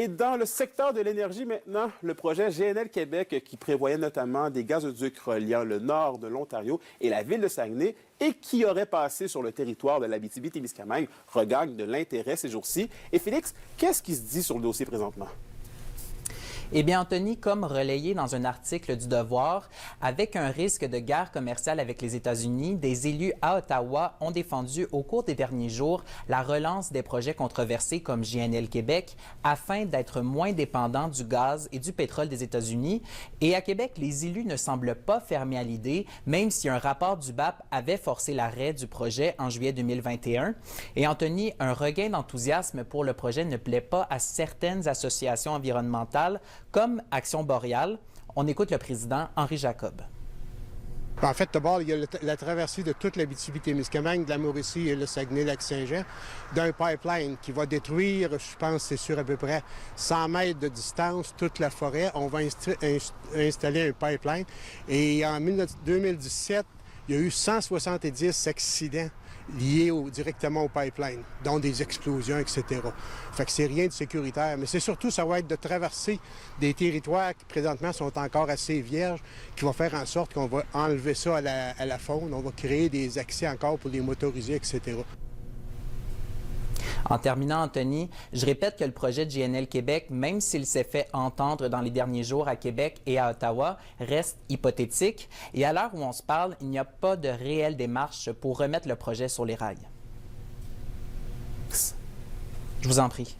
Et dans le secteur de l'énergie maintenant, le projet GNL Québec qui prévoyait notamment des gazoducs reliant le nord de l'Ontario et la ville de Saguenay et qui aurait passé sur le territoire de l'Abitibi-Témiscamingue regagne de l'intérêt ces jours-ci. Et Félix, qu'est-ce qui se dit sur le dossier présentement? Eh bien, Anthony, comme relayé dans un article du Devoir, avec un risque de guerre commerciale avec les États-Unis, des élus à Ottawa ont défendu au cours des derniers jours la relance des projets controversés comme GNL Québec afin d'être moins dépendants du gaz et du pétrole des États-Unis. Et à Québec, les élus ne semblent pas fermés à l'idée, même si un rapport du BAP avait forcé l'arrêt du projet en juillet 2021. Et Anthony, un regain d'enthousiasme pour le projet ne plaît pas à certaines associations environnementales, comme Action Boréale. On écoute le président Henri Jacob. En fait, d'abord, il y a la traversée de toute l'Abitibi-Témiscamingue, de la Mauricie et le Saguenay-Lac-Saint-Jean, d'un pipeline qui va détruire, je pense, c'est sur à peu près 100 mètres de distance, toute la forêt. On va installer un pipeline. Et en 2017, il y a eu 170 accidents liés directement au pipeline, dont des explosions, etc. Fait que c'est rien de sécuritaire, mais c'est surtout, ça va être de traverser des territoires qui présentement sont encore assez vierges, qui va faire en sorte qu'on va enlever ça à la faune, on va créer des accès encore pour les motorisés, etc. En terminant, Anthony, je répète que le projet de GNL Québec, même s'il s'est fait entendre dans les derniers jours à Québec et à Ottawa, reste hypothétique. Et à l'heure où on se parle, il n'y a pas de réelle démarche pour remettre le projet sur les rails. Je vous en prie.